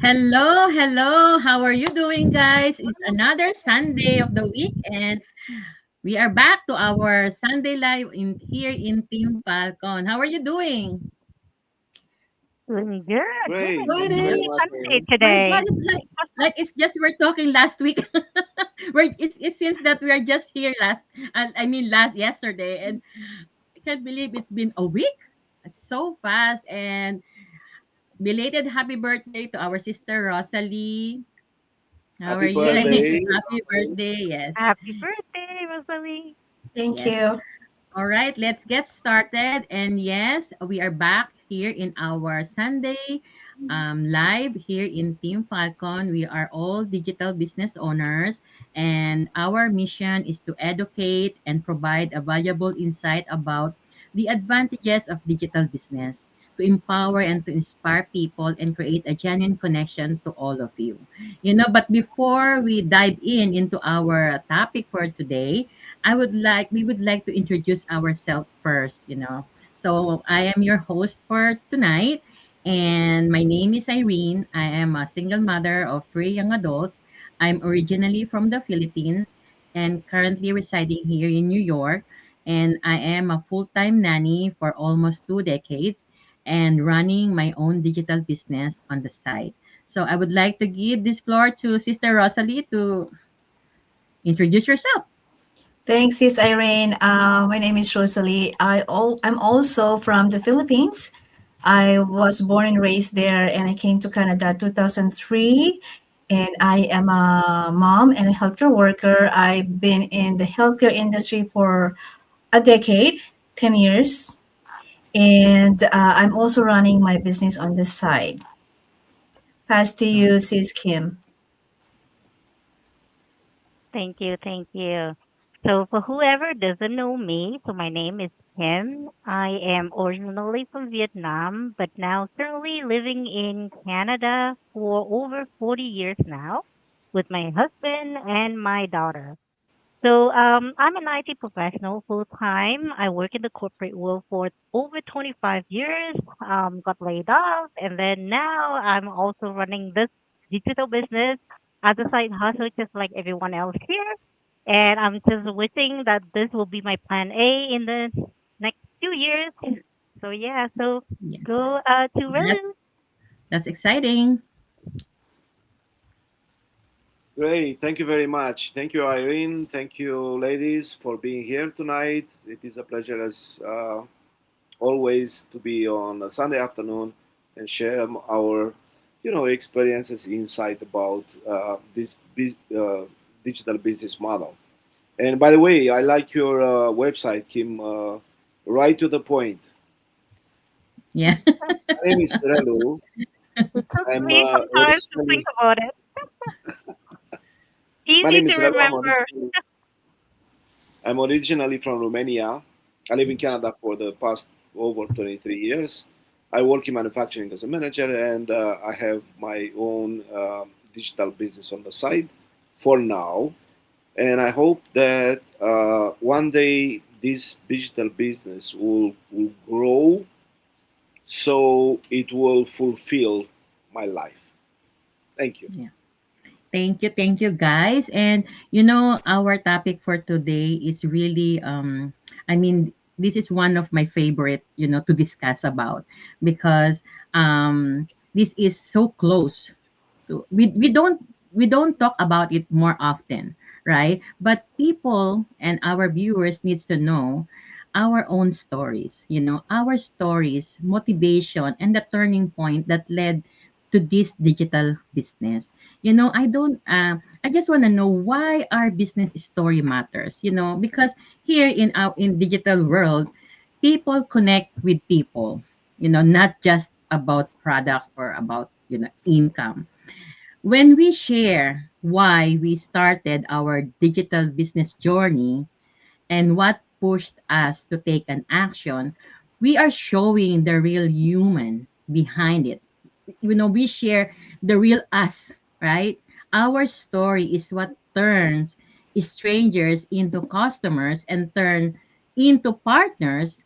Hello, hello. How are you doing, guys? It's another Sunday of the week, and we are back to our Sunday live in here in Team Falcon. How are you doing? Doing good. It's It's Great. a Thank you very sunny much, Sunday Irene. My God, today. it's like it's just we're talking last week. It seems that we are just here last yesterday, and I can't believe it's been a week. It's so fast, and belated happy birthday to our sister Rosalie. How are Happy you? Thank birthday. Happy birthday! Yes. Happy birthday, Rosalie. thank Yes. you. All right, let's get started. And yes, we are back here in our Sunday live here in Team Falcon. We are all digital business owners, and our mission is to educate and provide a valuable insight about the advantages of digital business, to empower and to inspire people and create a genuine connection to all of you. But before we dive into our topic for today, we would like to introduce ourselves first. So I am your host for tonight, and my name is Irene. I am a single mother of three young adults. I'm originally from the Philippines and currently residing here in New York. And I am a full-time nanny for almost 2 decades and running my own digital business on the side. So I would like to give this floor to Sister Rosalie to introduce yourself. Thanks, Sis Irene. My name is Rosalie. I'm also from the Philippines. I was born and raised there, and I came to Canada 2003. And I am a mom and a healthcare worker. I've been in the healthcare industry for a decade, 10 years. And I'm also running my business on the side. Pass to you, Sis Kim. Thank you. Thank you. So, for whoever doesn't know me, so my name is Kim. I am originally from Vietnam, but now currently living in Canada for over 40 years now with my husband and my daughter. So I'm an IT professional full time. I work in the corporate world for over 25 years. Got laid off, and then now I'm also running this digital business as a side hustle, just like everyone else here. And I'm just wishing that this will be my plan A in the next few years. So yeah, so Yes. go to That's Reddit. that's exciting. Great. Thank you very much. Thank you, Irene. Thank you, ladies, for being here tonight. It is a pleasure, as always, to be on a Sunday afternoon and share our, experiences, insight about digital business model. And by the way, I like your website, Kim. Right to the point. Yeah. My name is Relu. It took I'm me some time to think originally. about it. My Easy name to is Relu. remember. I'm originally from Romania. I live in Canada for the past over 23 years. I work in manufacturing as a manager, and I have my own digital business on the side for now. And I hope that one day this digital business will grow so it will fulfill my life. Thank you. Yeah. Thank you guys. And our topic for today is really I mean this is one of my favorite, to discuss about because this is so close to we don't talk about it more often, right? But people and our viewers needs to know our own stories, our stories, motivation, and the turning point that led to this digital business. I just want to know why our business story matters, because here in our in digital world, people connect with people, not just about products or about, income. When we share why we started our digital business journey and what pushed us to take an action, we are showing the real human behind it. We share the real us, right? Our story is what turns strangers into customers and turn into partners.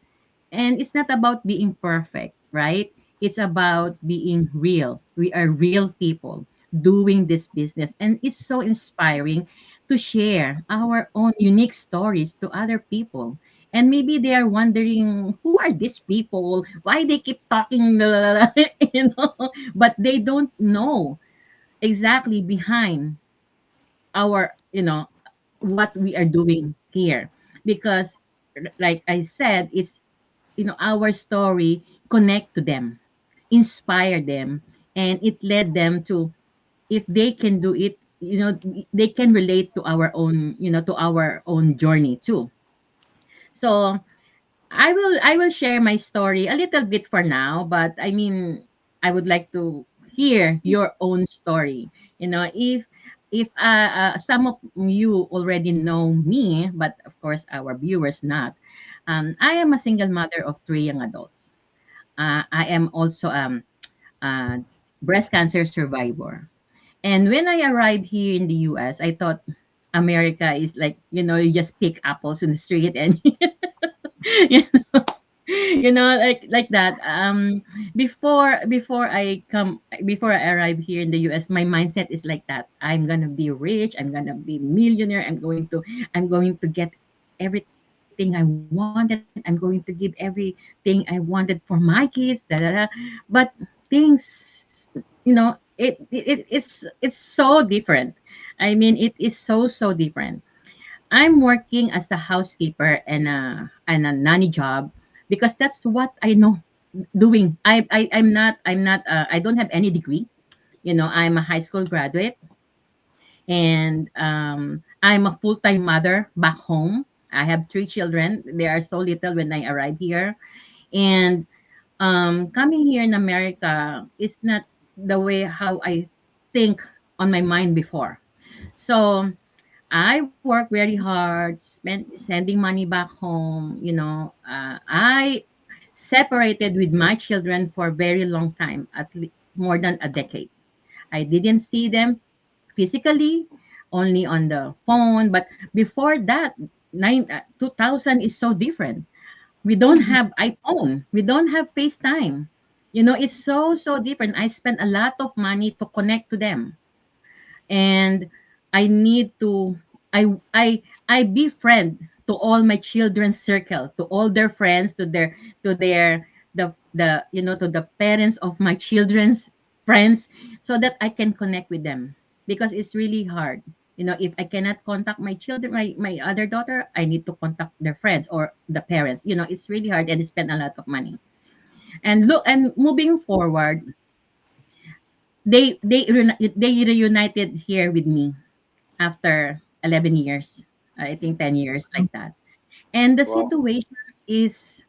And it's not about being perfect, right? It's about being real. We are real people doing this business, and it's so inspiring to share our own unique stories to other people. And maybe they are wondering who are these people, why they keep talking, you know, but they don't know exactly behind our, what we are doing here. Because like I said, it's, our story connect to them, inspire them, and it led them to, if they can do it, they can relate to our own, to our own journey too. So I will share my story a little bit for now, but I mean, I would like to hear your own story. If some of you already know me, but of course our viewers not. I am a single mother of three young adults. I am also a breast cancer survivor. And when I arrived here in the US, I thought America is like, you just pick apples in the street and you know, like that. Before I arrive here in the US, my mindset is like that. I'm gonna be rich, I'm gonna be millionaire, I'm going to get everything I wanted, I'm going to give everything I wanted for my kids, da, da, da. But things, it's so different. I mean, it is so different. I'm working as a housekeeper and a nanny job because that's what I know doing. I'm not I don't have any degree. I'm a high school graduate, and I'm a full-time mother back home. I have three children. They are so little when I arrived here. And coming here in America is not the way how I think on my mind before. So I work very hard, sending money back home. I separated with my children for a very long time, at least more than a decade. I didn't see them physically, only on the phone. But before that, 2000 is so different. We don't Mhm. have iPhone. We don't have FaceTime. It's so different. I spent a lot of money to connect to them, and I need to I befriend to all my children's circle, to all their friends, to their to the parents of my children's friends, so that I can connect with them, because it's really hard. If I cannot contact my children, my other daughter, I need to contact their friends or the parents. It's really hard, and I spend a lot of money. And look, and moving forward, they reunited here with me after 11 years, I think 10 years, like that. And the Wow. situation is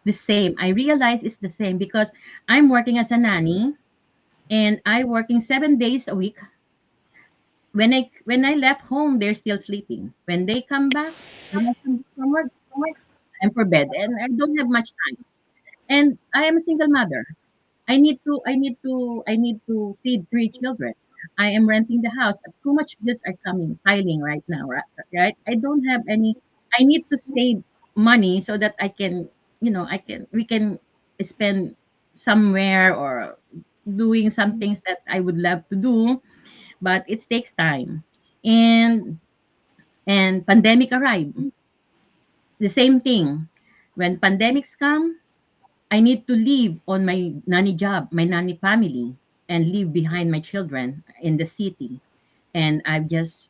the same. I realize it's the same because I'm working as a nanny, and I working 7 days a week. When I left home, they're still sleeping. When they come back, when I come back from work, I'm for bed, and I don't have much time. And I am a single mother. I need to feed three children. I am renting the house. Too much bills are coming, piling right now, right? I don't have any. I need to save money so that I can, we can spend somewhere, or doing some things that I would love to do, but it takes time. And pandemic arrived. The same thing. When pandemics come, I need to leave on my nanny job, my nanny family, and leave behind my children in the city. And I just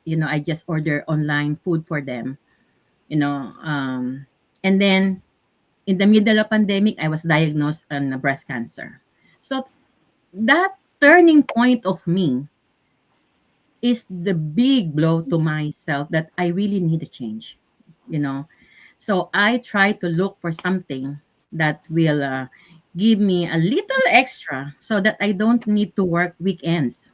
order online food for them, you know. And then in the middle of pandemic, I was diagnosed on breast cancer. So that turning point of me is the big blow to myself that I really need a change, you know. So I try to look for something that will give me a little extra so that I don't need to work weekends.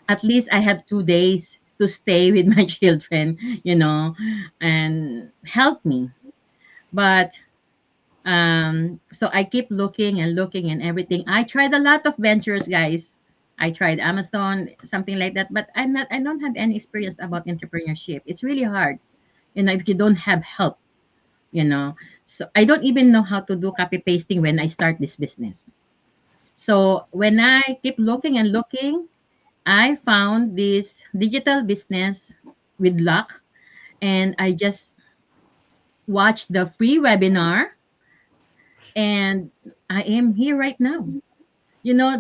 At least I have 2 days to stay with my children, and help me. But so I keep looking and looking and everything. I tried a lot of ventures, guys. I tried Amazon, something like that, but I don't have any experience about entrepreneurship. It's really hard, if you don't have help, you know. So I don't even know how to do copy pasting when I start this business. So when I keep looking and looking, I found this digital business with luck, and I just watched the free webinar, and I am here right now. You know,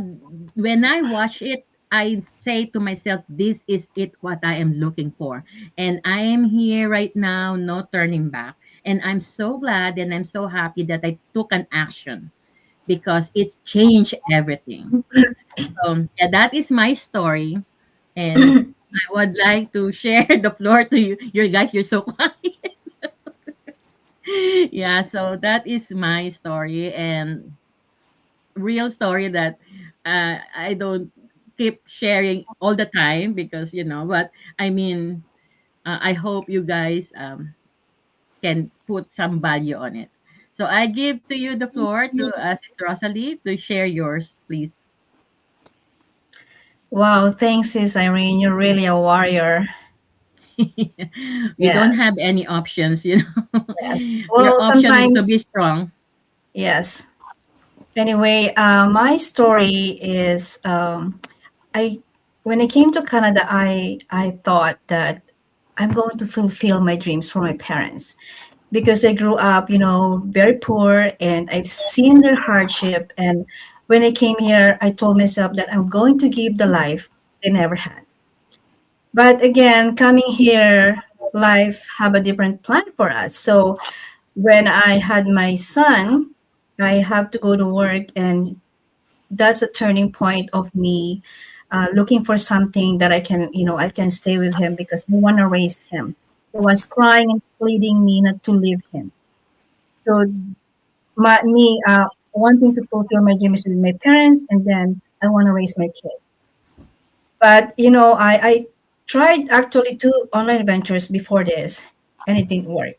when I watch it, I say to myself, this is it what I am looking for. And I am here right now, no turning back. And I'm so glad and I'm so happy that I took an action because it's changed everything. Yeah, that is my story. And I would like to share the floor to you. You guys, you're so quiet. Yeah, so that is my story and real story that I don't keep sharing all the time because, but I mean, I hope you guys can put some value on it. So I give to you the floor to Sis Rosalie to share yours, please. Wow, thanks, Sis Irene. You're really a warrior. We don't have Yes, any options. yes. Your Well, option is to be sometimes, strong. yes. Anyway, my story is I when I came to Canada, I thought that I'm going to fulfill my dreams for my parents because I grew up, very poor and I've seen their hardship. And when I came here, I told myself that I'm going to give the life they never had. But again, coming here, life have a different plan for us. So when I had my son, I have to go to work, and that's a turning point of me looking for something that I can stay with him because I want to raise him. He was crying and pleading me not to leave him. So me wanting to fulfill my dreams with my parents, and then I want to raise my kid. But I tried actually two online ventures before this, and it didn't work.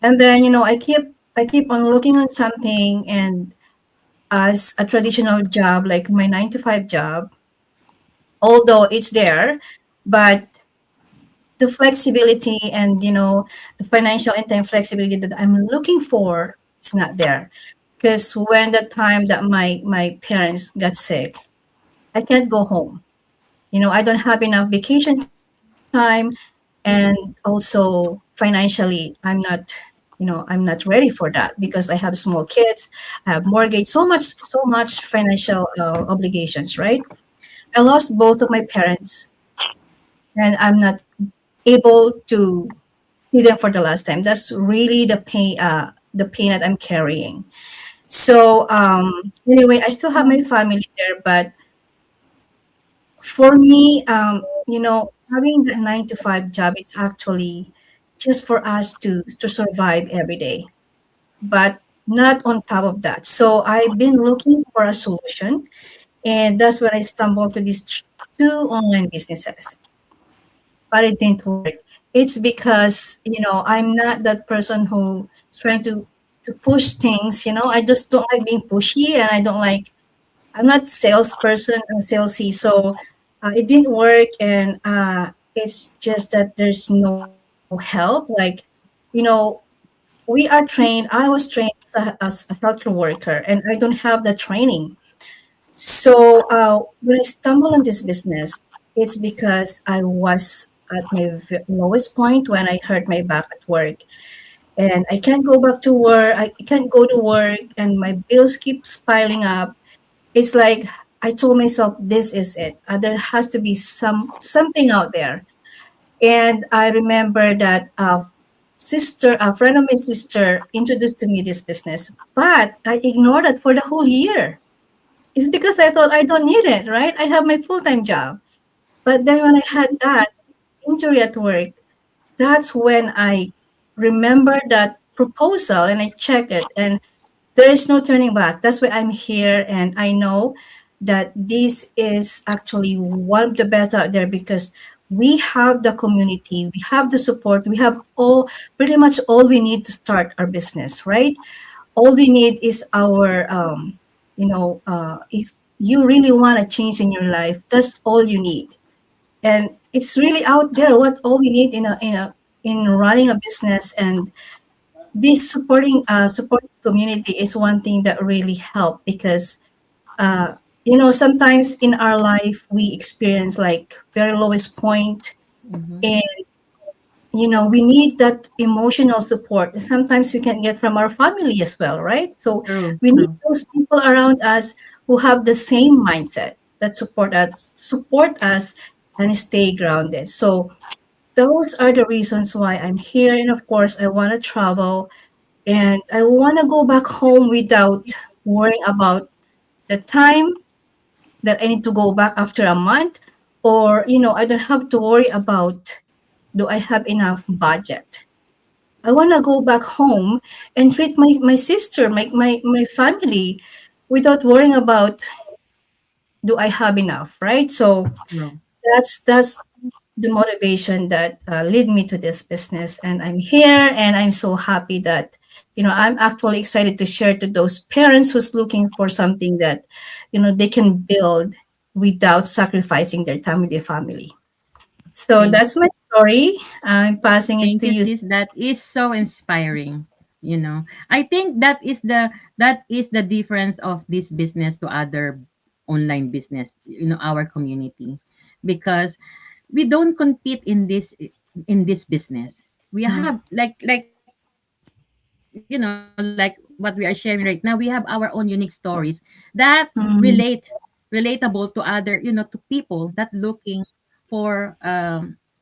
And then I keep on looking on something, and as a traditional job like my 9 to 5 job, although it's there, but the flexibility and the financial and time flexibility that I'm looking for is not there. Because when the time that my parents got sick, I can't go home. I don't have enough vacation time, and also financially, I'm not ready for that because I have small kids, I have mortgage, so much financial obligations, right? I lost both of my parents, and I'm not able to see them for the last time. That's really the pain that I'm carrying. So anyway, I still have my family there, but for me, having the 9 to 5 job, it's actually just for us to survive every day, but not on top of that. So I've been looking for a solution, and that's when I stumbled to these two online businesses, but it didn't work. It's because I'm not that person who is trying to push things. I just don't like being pushy, and I don't like. I'm not salesperson and salesy, so it didn't work, and it's just that there's no help. Like, you know, we are trained. I was trained as a healthcare worker, and I don't have the training. So when I stumbled on this business, it's because I was at my lowest point when I hurt my back at work, and I can't go back to work. I can't go to work, and my bills keeps piling up. It's like I told myself, this is it. There has to be something out there. And I remember that a friend of my sister, introduced to me this business, but I ignored it for the whole year. It's because I thought I don't need it, right? I have my full time job. But then when I had that injury at work, that's when I remember that proposal and I check it, and there is no turning back. That's why I'm here, and I know that this is actually one of the best out there because we have the community, we have the support, we have all pretty much all we need to start our business, right? All we need is our if you really want to change in your life, that's all you need. And it's really out there what all we need in running a business. And this support community is one thing that really helped because uh, sometimes in our life we experience like very lowest point, Mhm. and we need that emotional support. Sometimes we can get from our family as well, right? So True, we need true. those people around us who have the same mindset that support us and stay grounded. So those are the reasons why I'm here. And of course, I want to travel and I want to go back home without worrying about the time that I need to go back after a month, or I don't have to worry about, do I have enough budget. I want to go back home and treat my sister, my family, without worrying about, do I have enough, right? So True. that's the motivation that lead me to this business, and I'm here and I'm so happy that I'm actually excited to share to those parents who's looking for something that they can build without sacrificing their time with their family. So Thank that's my story. I'm passing it Thank to you, you. sis. That is so inspiring. I think that is the difference of this business to other online business. Our community, because we don't compete in this business. We Mm, have like what we are sharing right now. We have our own unique stories that mm, relatable to other to people that looking for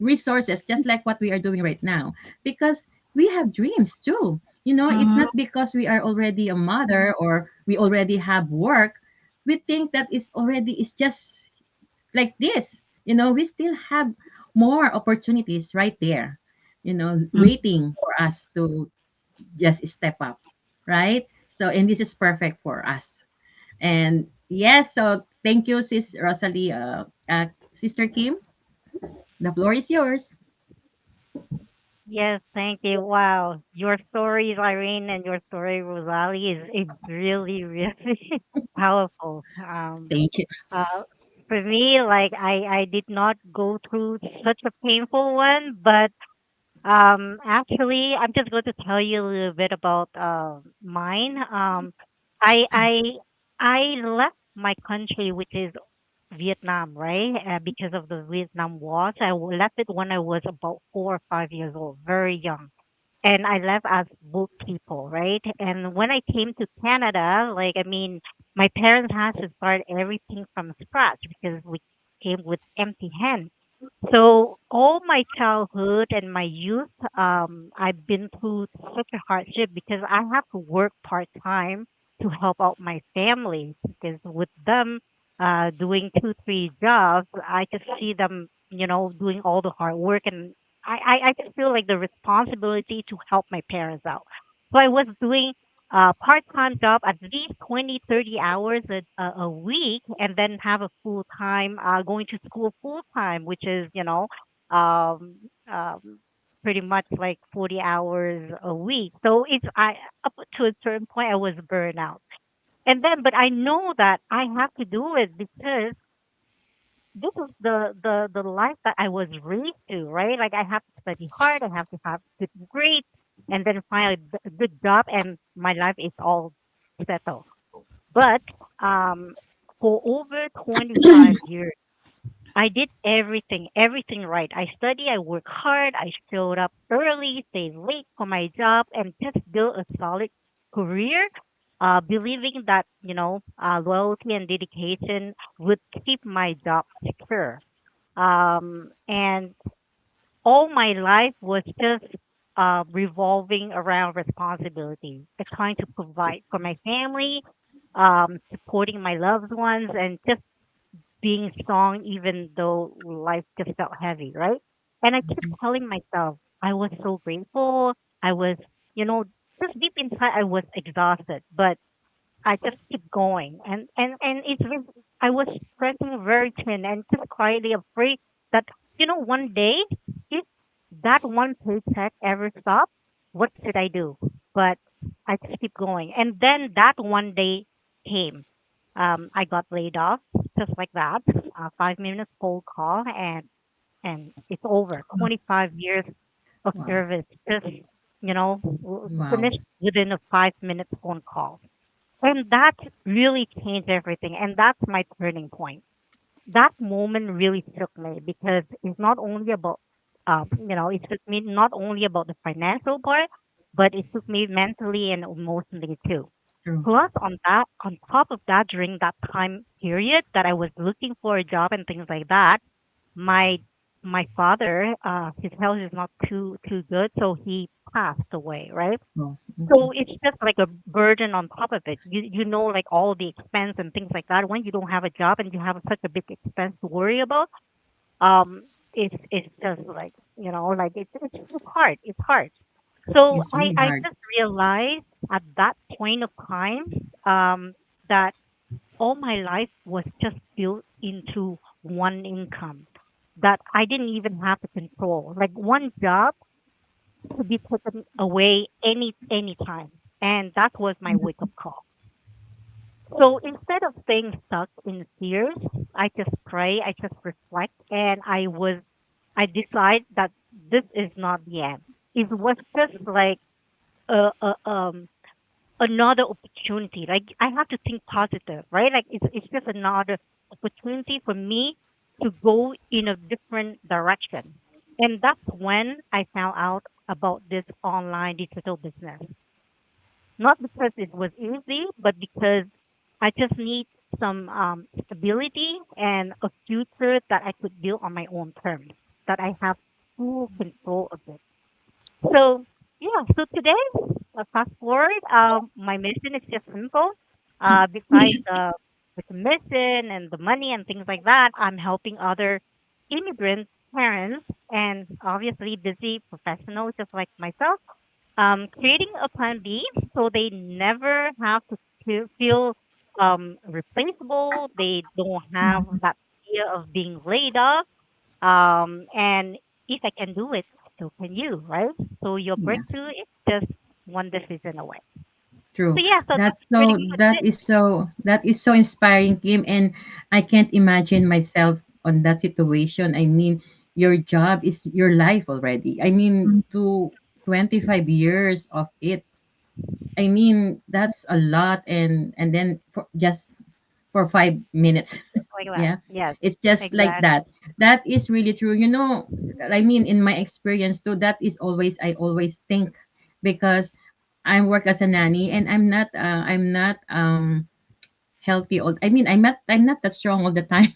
resources, just like what we are doing right now, because we have dreams too. It's mhm, not because we are already a mother or we already have work. We think that it's just like this. We still have more opportunities right there, mm. waiting for us to just step up, right? So, and this is perfect for us. And yes, so thank you, Sis Rosalie. Sister Kim, the floor is yours. Yes, thank you. Wow. Your stories, Irene, and your story, Rosalie, is really, really powerful. Thank you. Uh, for me, like I did not go through such a painful one, but actually, I'm just going to tell you a little bit about mine. I left my country, which is Vietnam, right? Because of the Vietnam War. So left it when I was about 4 or 5 years old, very young. And I left as bookkeeper, right? And when I came to Canada, like, I mean, my parents had to start everything from scratch because we came with empty hands. So all my childhood and my youth, I've been through such a hardship because I have to work part time to help out my family. Because with them doing 2, 3 jobs, I just see them, doing all the hard work, and I just feel like the responsibility to help my parents out. So I was doing a part-time job at least 20, 30 hours a week, and then have a full-time going to school full-time, which is um, um, pretty much like 40 hours a week. So it's I up to a certain point I was burned out, and then but I know that I have to do it because this is the life that I was raised to, right? Like I have to study hard, I have to have good grades, and then find a good job, and my life is all settled. But um, for over 25 years, I did everything right. I studied, I worked hard, I showed up early, stayed late for my job, and just built a solid career, believing that, loyalty and dedication would keep my job secure. And all my life was just revolving around responsibility, trying to provide for my family, supporting my loved ones, and just being strong even though life just felt heavy, right? And I kept telling myself I was so grateful. I was, you know, just deep inside I was exhausted, but I just keep going. And I was stretching very thin and just quietly afraid that, one day, if that one paycheck ever stopped, what should I do? But I just keep going. And then that one day came. I got laid off just like that. 5 minutes cold call, and it's over. 25 years of Wow. service just, Wow. finished within a 5 minute phone call. And that really changed everything. And that's my turning point. That moment really shook me because it's not only about, it took me not only about the financial part, but it took me mentally and emotionally too. True. Plus, on top of that, during that time period that I was looking for a job and things like that, my my father, his health is not too good, so he passed away, right? Oh, So okay. it's just like a burden on top of it. You know, like all the expense and things like that. When you don't have a job and you have such a big expense to worry about, it's just like, like it's hard. It's hard. So It's I really I hard. just realized at that point of time, that all my life was just built into one income that I didn't even have to control. Like one job to be taken away any time. And that was my wake up call. So instead of staying stuck in fears, I just pray, I just reflect, and I decide that this is not the end. It was just like a, a another opportunity. Like I have to think positive, right? Like it's just another opportunity for me to go in a different direction. And that's when I found out about this online digital business. Not because it was easy, but because I just need some stability and a future that I could build on my own terms, that I have full control of it. So yeah, so today, fast forward, my mission is just simple. Besides the commission and the money and things like that, I'm helping other immigrant parents and obviously busy professionals just like myself, creating a plan B so they never have to feel replaceable. They don't have that fear of being laid off, and if I can do it, so can you, right? So your Yeah. breakthrough is just one decision away. So True. yeah, so that's That's pretty so much that it. is so that is so inspiring, Kim, and I can't imagine myself on that situation. I mean, your job is your life already. I mean, to 25 years of it. I mean, that's a lot, and then for just for 5 minutes. Just like that. Yeah, Yes, it's just like exactly. that. That is really true. You know, I mean, in my experience too, that is always I always think, because I work as a nanny and I'm not healthy all. I mean, I'm not that strong all the time.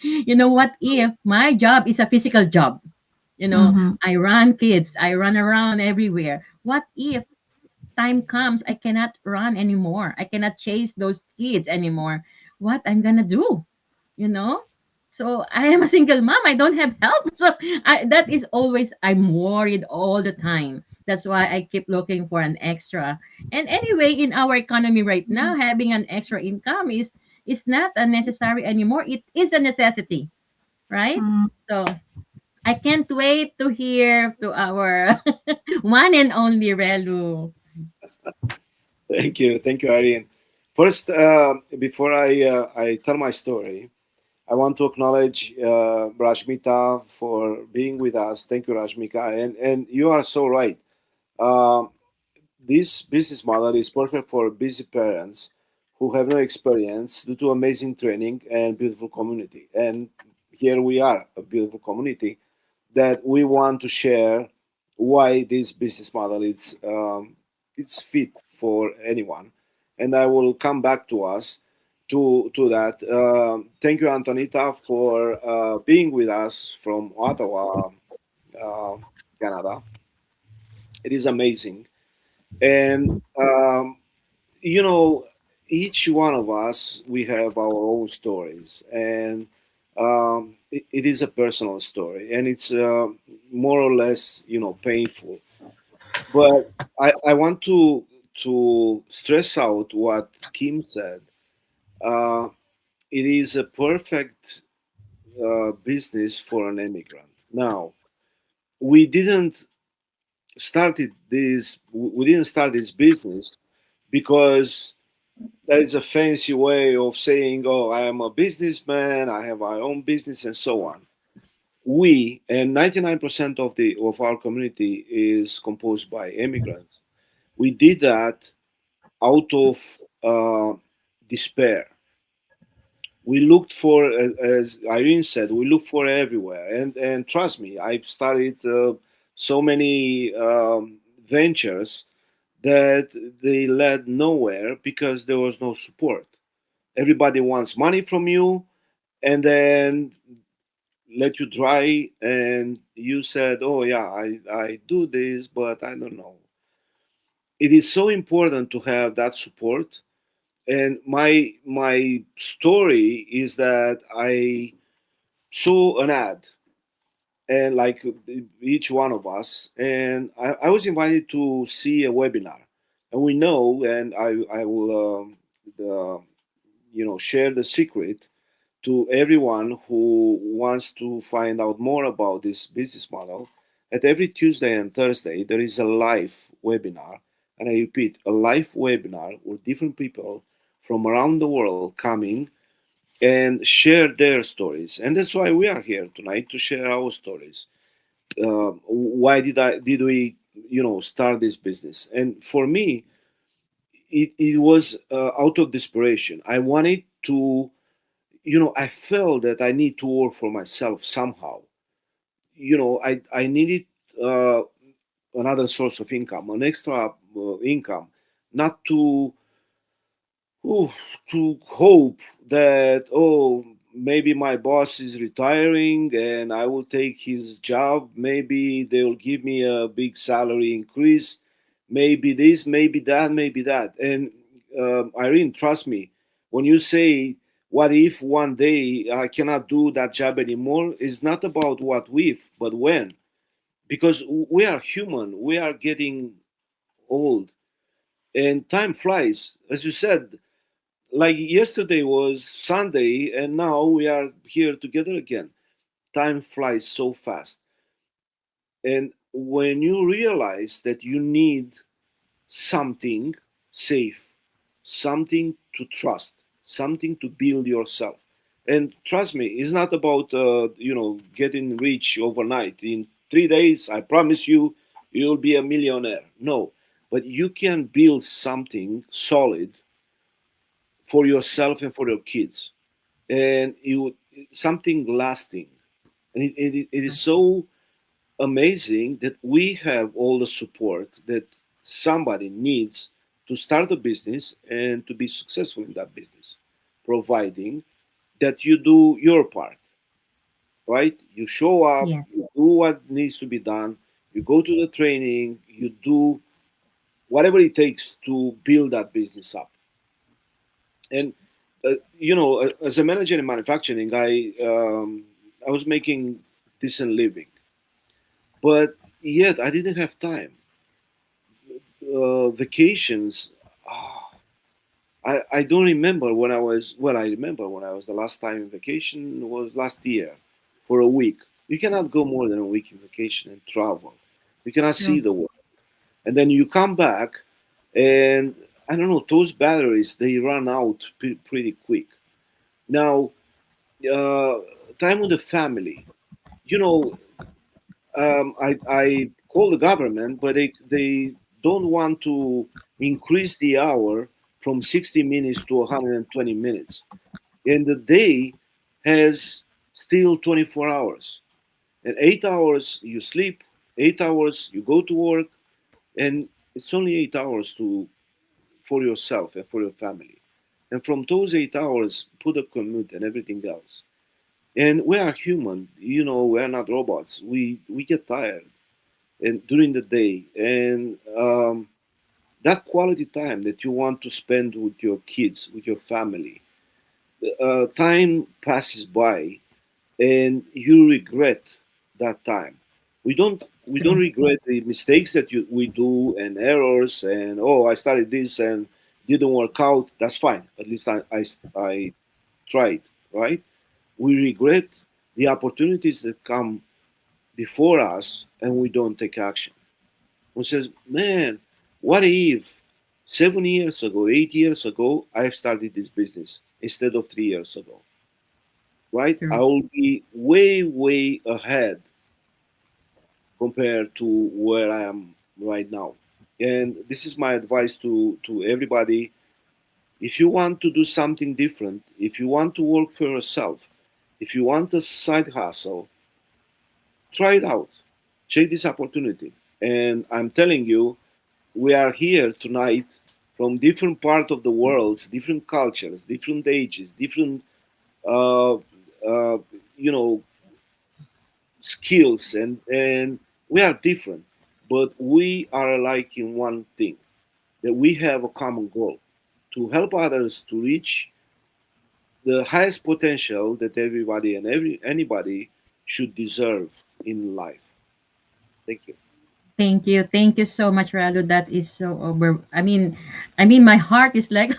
You know, what if my job is a physical job? You know, Mhm. I run kids, I run around everywhere. What if time comes I cannot run anymore? I cannot chase those kids anymore. What I'm gonna do? You know? So I am a single mom. I don't have help. So that is always, I'm worried all the time. That's why I keep looking for an extra. And anyway, in our economy right now, having an extra income is not a necessary anymore. It is a necessity, right? Mhm. So I can't wait to hear to our one and only Relu. Thank you, Irene. First, before I tell my story, I want to acknowledge Rashmita for being with us. Thank you, Rashmika, and you are so right. Um, this business model is perfect for busy parents who have no experience due to amazing training and beautiful community. And here we are, a beautiful community that we want to share why this business model is it's fit for anyone. And I will come back to us to that. Thank you, Antonita, for being with us from Ottawa, uh, Canada. It is amazing. And you know, each one of us, we have our own stories, and it is a personal story, and it's more or less, painful. But I want to stress out what Kim said. Uh, it is a perfect business for an immigrant. Now, we didn't we didn't start this business because that is a fancy way of saying, "Oh, I am a businessman. I have my own business," and so on. We and 99% of our community is composed by immigrants. We did that out of uh, despair. We looked for, as Irene said, we looked for everywhere. And trust me, I've started so many ventures that they led nowhere because there was no support. Everybody wants money from you, and then let you dry, and you said, oh yeah, I do this, but I don't know. It is so important to have that support. And my story is that I saw an ad, and like each one of us, and I was invited to see a webinar. And we know, and I will the, share the secret to everyone who wants to find out more about this business model. At every Tuesday and Thursday, there is a live webinar. And I repeat, a live webinar with different people from around the world coming and share their stories. And that's why we are here tonight, to share our stories. Why did we start this business? And for me, it was out of desperation. I wanted to, I felt that I need to work for myself somehow. I needed uh, another source of income, an extra income, not ooh, to hope that, oh, maybe my boss is retiring and I will take his job. Maybe they will give me a big salary increase. Maybe this, maybe that, maybe that. And Irene, trust me, when you say, what if one day I cannot do that job anymore, it's not about what if, but when. Because we are human, we are getting old, and time flies. As you said, like yesterday was Sunday, and now we are here together again. Time flies so fast. And when you realize that you need something safe, something to trust, something to build yourself. And trust me, it's not about getting rich overnight. In 3 days, I promise you, you'll be a millionaire. No, but you can build something solid for yourself and for your kids, and you something lasting. And it is so amazing that we have all the support that somebody needs to start a business and to be successful in that business, providing that you do your part, right? You show up, Yes. you do what needs to be done, you go to the training, you do whatever it takes to build that business up. And as a manager in manufacturing, I was making decent living, but yet I didn't have time. Vacations, ah, I don't remember when I was. Well, I remember when I was the last time in vacation was last year for a week. You cannot go more than a week in vacation and travel. You cannot see True. the world, and then you come back, and I don't know, those batteries they run out pretty quick. Now, uh, time with the family. You know, I call the government, but they don't want to increase the hour from 60 minutes to 120 minutes. And the day has still 24 hours. And 8 hours you sleep, 8 hours you go to work, and it's only 8 hours to for yourself and for your family. And from those 8 hours, put a commute and everything else. And we are human, we are not robots. We get tired and during the day, and that quality time that you want to spend with your kids, with your family, time passes by, and you regret that time. We don't True. regret the mistakes that we do and errors, and oh, I started this and didn't work out. That's fine. At least I tried, right? We regret the opportunities that come before us and we don't take action. One says, man, what if 7 years ago, 8 years ago, I started this business instead of 3 years ago, right? I True. will be way, way ahead compared to where I am right now. And this is my advice to everybody. If you want to do something different, if you want to work for yourself, if you want a side hustle, try it out. Check this opportunity. And I'm telling you, we are here tonight from different parts of the world, different cultures, different ages, different uh, uh, you know skills, and we are different, but we are alike in one thing, that we have a common goal to help others to reach the highest potential that everybody and anybody should deserve in life. Thank you. Thank you. Thank you so much, Ralo. That is so over. I mean, my heart is like,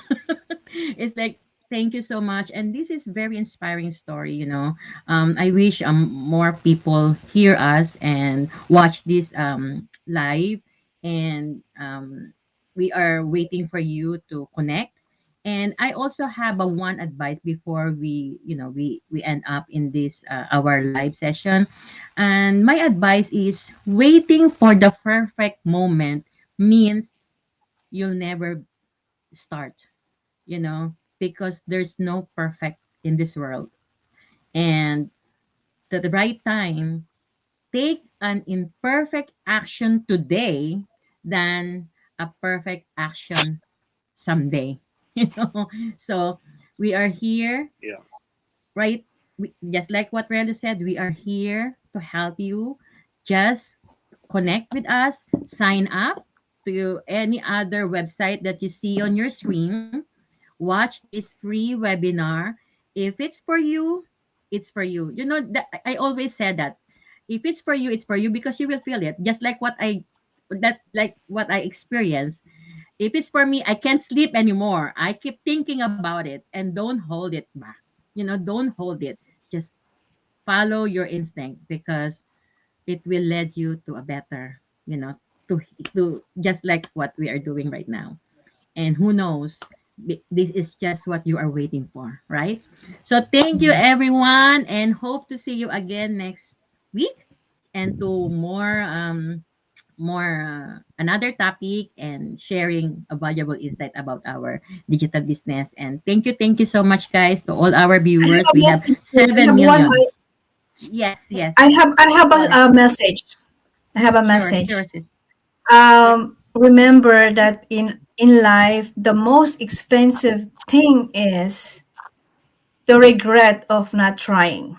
it's like, thank you so much. And this is very inspiring story. I wish more people hear us and watch this live, and we are waiting for you to connect. And I also have a one advice before we end up in this our live session. And my advice is waiting for the perfect moment means you'll never start, because there's no perfect in this world. And at the right time, take an imperfect action today than a perfect action someday. You know, so we are here, Yeah. right? Just like what Relo said, we are here to help you. Just connect with us, sign up to any other website that you see on your screen. Watch this free webinar. If it's for you, it's for you. I always said that. If it's for you, it's for you because you will feel it. Just like what I experienced. If it's for me, I can't sleep anymore. I keep thinking about it, and don't hold it back. Don't hold it. Just follow your instinct because it will lead you to a better, you know, to just like what we are doing right now. And who knows, this is just what you are waiting for, right? So thank you everyone, and hope to see you again next week, and to more another topic, and sharing a valuable insight about our digital business. And thank you so much, guys, to all our I have viewers. a We have message, sis. 7 million. Yes, yes. I have Go ahead. a message. I have a Sure, message. sure, sis. Sure. Remember that in life, the most expensive thing is the regret of not trying.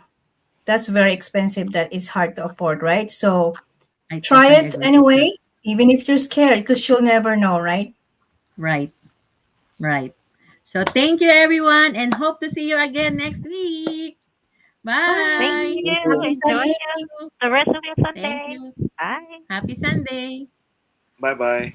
That's very expensive. That is hard to afford, right? So I try totally it agree with that. anyway, even if you're scared, because you'll never know, right? Right, right. So thank you everyone, and hope to see you again next week. Thank Bye. Thank you. you. Thank Enjoy Sunday. you. the rest of your Thank Sunday. you. Bye. Happy Sunday. Bye bye.